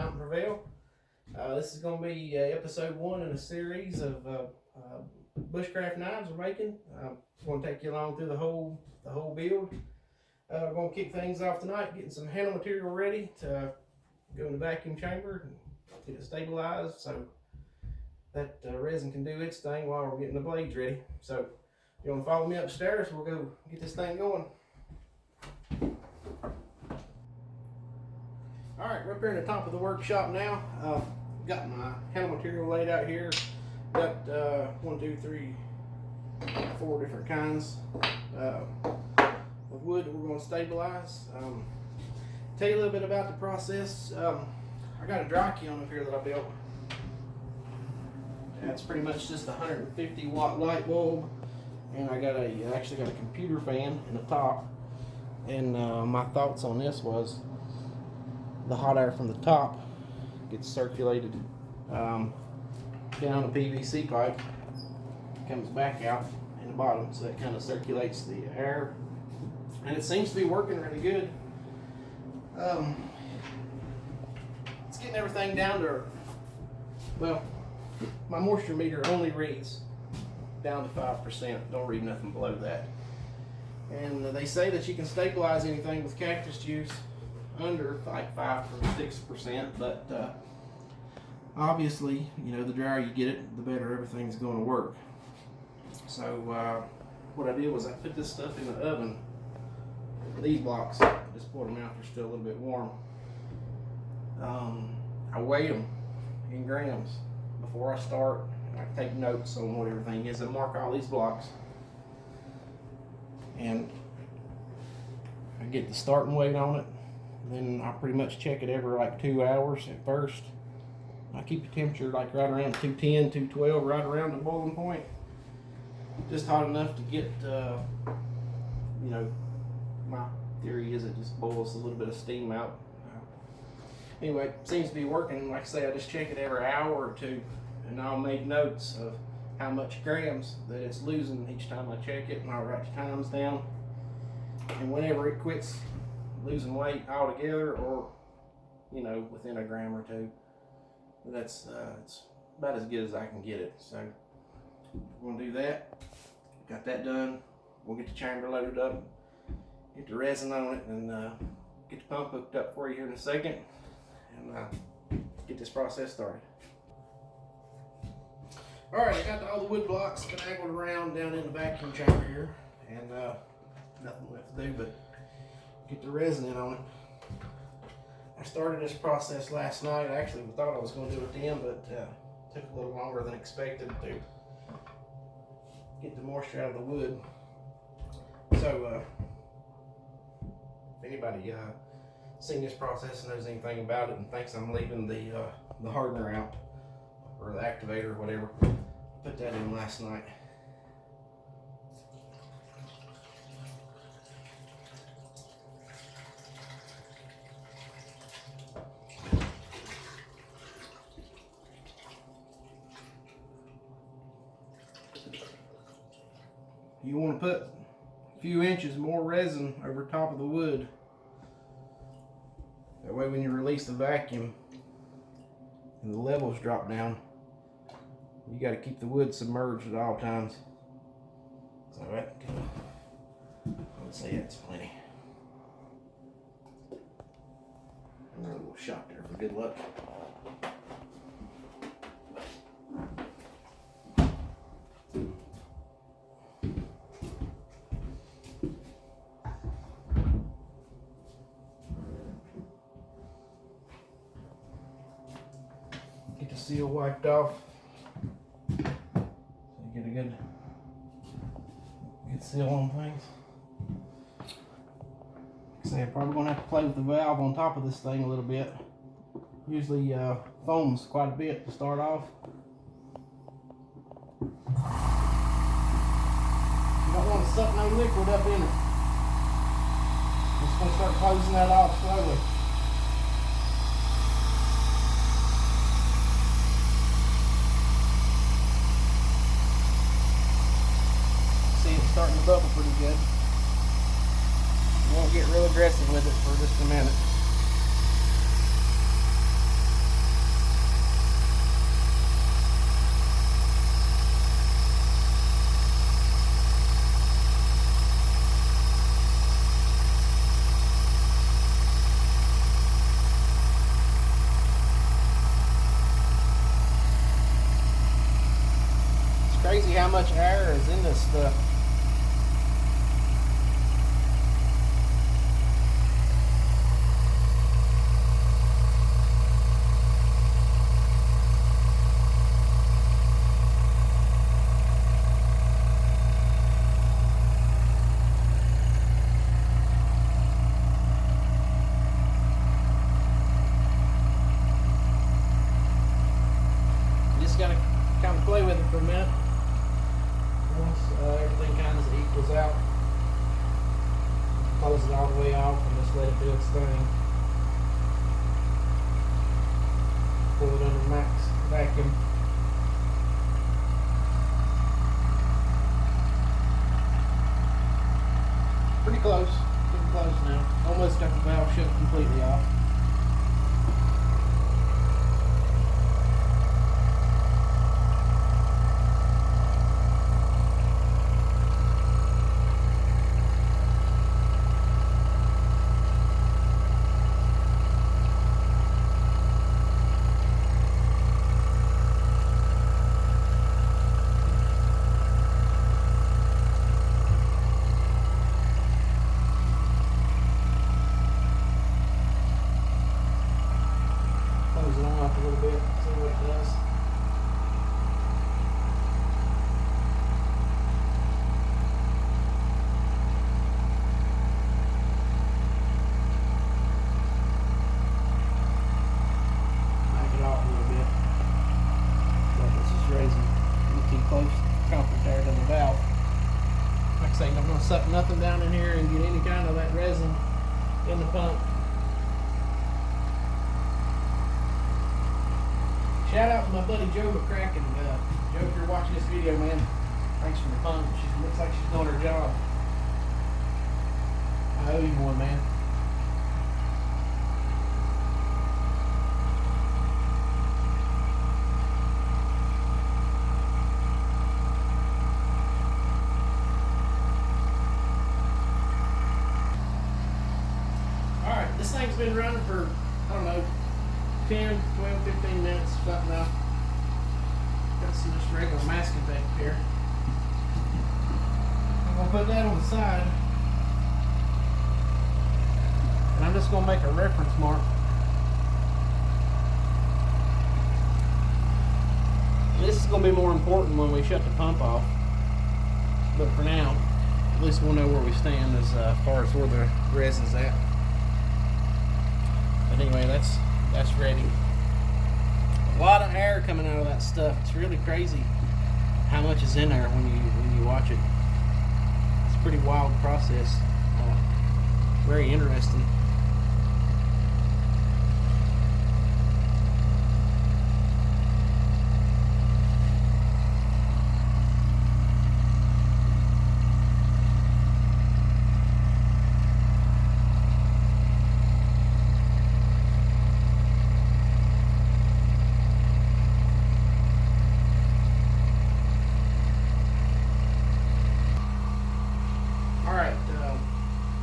MountainPrevail. This is going to be episode 1 in a series of bushcraft knives we're making. I'm going to take you along through the whole build. We're going to kick things off tonight, getting some handle material ready to go in the vacuum chamber and get it stabilized so that resin can do its thing while we're getting the blades ready. So if you want to follow me upstairs, we'll go get this thing going. Alright, we're up here in the top of the workshop now. Got my handle material laid out here. Got 1, 2, 3, 4 different kinds of wood that we're going to stabilize. Tell you a little bit about the process. I got a dry kiln up here that I built. That's pretty much just a 150 watt light bulb, and I actually got a computer fan in the top. And my thoughts on this was the hot air from the top gets circulated down a PVC pipe, comes back out in the bottom, so that kind of circulates the air, and it seems to be working really good. It's getting everything down to, well, my moisture meter only reads down to 5%, don't read nothing below that. And they say that you can stabilize anything with cactus juice under like 5 or 6%, but obviously, you know, the drier you get it, the better everything's going to work. So what I did was I put this stuff in the oven. These blocks, I just poured them out, they're still a little bit warm. I weigh them in grams before I start. I take notes on what everything is and mark all these blocks. And I get the starting weight on it. Then I pretty much check it every like 2 hours at first. I keep the temperature like right around 210, 212, right around the boiling point. Just hot enough to get, you know, my theory is it just boils a little bit of steam out. Anyway, it seems to be working. Like I say, I just check it every hour or two, and I'll make notes of how much grams that it's losing each time I check it, and I'll write the times down. And whenever it quits losing weight altogether, or you know, within a gram or two, that's it's about as good as I can get it. So we're gonna do that. Got that done. We'll get the chamber loaded up, get the resin on it, and get the pump hooked up for you here in a second, and get this process started. All right, I got all the wood blocks finagled around down in the vacuum chamber here, and nothing left to do but get the resin in on it. I started this process last night. I actually thought I was going to do it then, but took a little longer than expected to get the moisture out of the wood. So if anybody seen this process and knows anything about it and thinks I'm leaving the hardener out, or the activator or whatever, put that in last night. You want to put a few inches more resin over top of the wood. That way when you release the vacuum and the levels drop down, you got to keep the wood submerged at all times. So that, I would say that's plenty. Another little shot there for good luck. Get the seal wiped off. Get a good seal on things. Like I say, I'm probably gonna have to play with the valve on top of this thing a little bit. Usually foams quite a bit to start off. You don't want to suck no liquid up in it. Just gonna start closing that off slowly. Starting to bubble pretty good. You won't get real aggressive with it for just a minute. much air is in this stuff. Just gotta kind of play with it for a minute. Once everything kind of equals out, close it all the way off and just let it do its thing. Pull it under max vacuum. Pretty close, getting close now. Almost got the valve shut completely off. Close it on up a little bit, see what it does. Back it off a little bit. But this is raising too close comfort there to the valve. Like I say, I'm going to suck nothing down in here and get any kind of that resin in the pump. Shout out to my buddy Joe McCracken. Joe, if you're watching this video, man, thanks for the pump. She looks like she's doing her job. I owe you one, man. Alright, this thing's been running for, I don't know, 10, 12, 15 minutes, something now. Got some just regular masking tape here. I'm going to put that on the side. And I'm just going to make a reference mark. This is going to be more important when we shut the pump off. But for now, at least we'll know where we stand as far as where the resin's at. But anyway, that's ready. A lot of air coming out of that stuff. It's really crazy how much is in there when you watch it. It's a pretty wild process. Very interesting.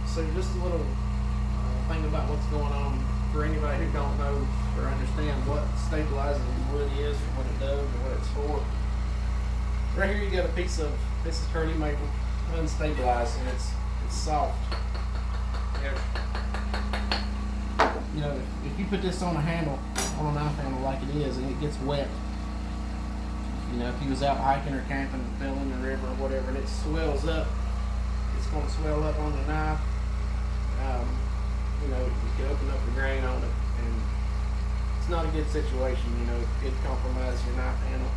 So just a little thing about what's going on for anybody who don't know or understand what stabilizing wood is or what it does or what it's for. Right here you got a piece of, this is curly maple, unstabilized, and it's soft. You know, if you put this on a handle, on a knife handle like it is, and it gets wet, you know, if you was out hiking or camping and fell in the river or whatever, and it swells up, it's going to swell up on the knife. You know, you can open up the grain on it, and it's not a good situation. You know, it could compromise your knife handle.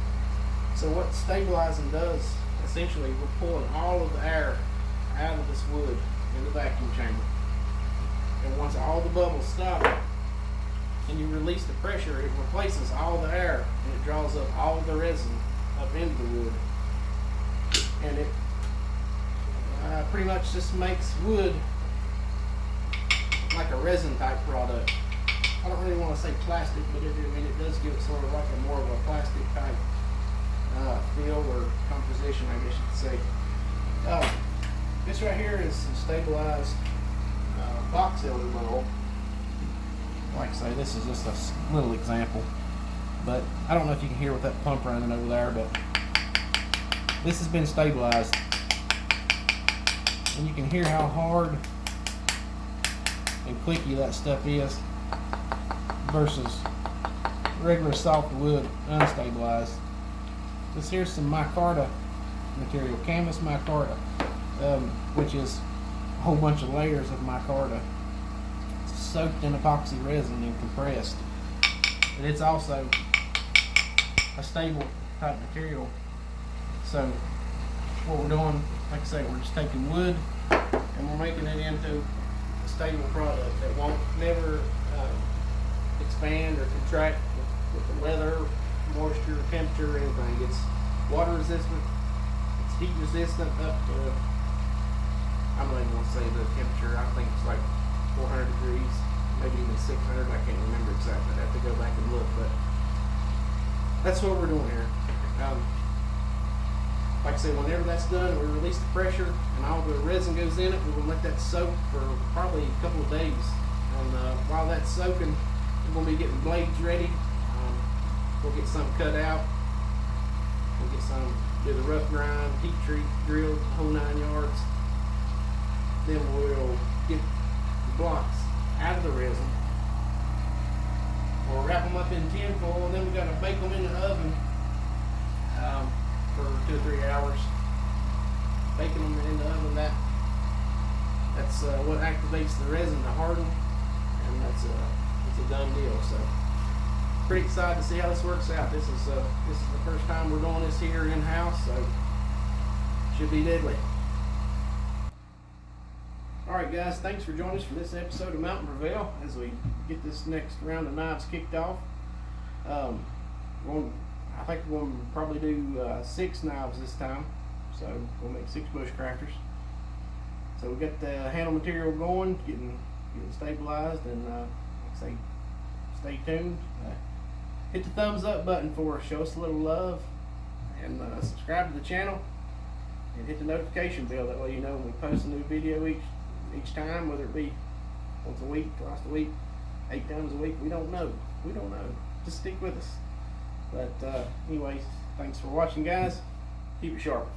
So what stabilizing does, essentially, we're pulling all of the air out of this wood in the vacuum chamber. And once all the bubbles stop and you release the pressure, it replaces all the air and it draws up all the resin up into the wood. And it pretty much just makes wood like a resin type product. I don't really want to say plastic, but it does give it sort of like a more of a plastic type feel or composition, I guess you could say. This right here is some stabilized box elder mold. Like I say, this is just a little example, but I don't know if you can hear with that pump running over there, but this has been stabilized, and you can hear how hard and clicky that stuff is versus regular soft wood unstabilized. This here's some micarta material, canvas micarta, which is a whole bunch of layers of micarta soaked in epoxy resin and compressed. And it's also a stable type material. So what we're doing, like I say, we're just taking wood and we're making it into a stable product that won't never expand or contract with the weather, moisture, temperature, or anything. It's water resistant, it's heat resistant up to, I'm not even going to say the temperature, I think it's like 400 degrees, maybe even 600, I can't remember exactly, I have to go back and look, but that's what we're doing here. Like I said, whenever that's done, we release the pressure and all the resin goes in it. We're going to let that soak for probably a couple of days. And while that's soaking, we're going to be getting blades ready. We'll get some cut out. We'll get some, do the rough grind, heat treat, drill, the whole 9 yards. Then we'll get the blocks out of the resin. We'll wrap them up in tin foil, and then we've got to bake them in the oven for 2 or 3 hours. Baking them in the oven, that's what activates the resin to harden, and it's a done deal. So pretty excited to see how this works out. This is the first time we're doing this here in house, so should be deadly. Alright guys, thanks for joining us for this episode of MountainPrevail as we get this next round of knives kicked off. I think we're going to probably do 6 knives this time, so we'll make 6 Bushcrafters. So we got the handle material going, getting stabilized, and like I say, stay tuned. Hit the thumbs up button for us, show us a little love, and subscribe to the channel, and hit the notification bell. That way you know when we post a new video each time, whether it be once a week, twice a week, 8 times a week. We don't know. Just stick with us. But anyways, thanks for watching, guys. Keep it sharp.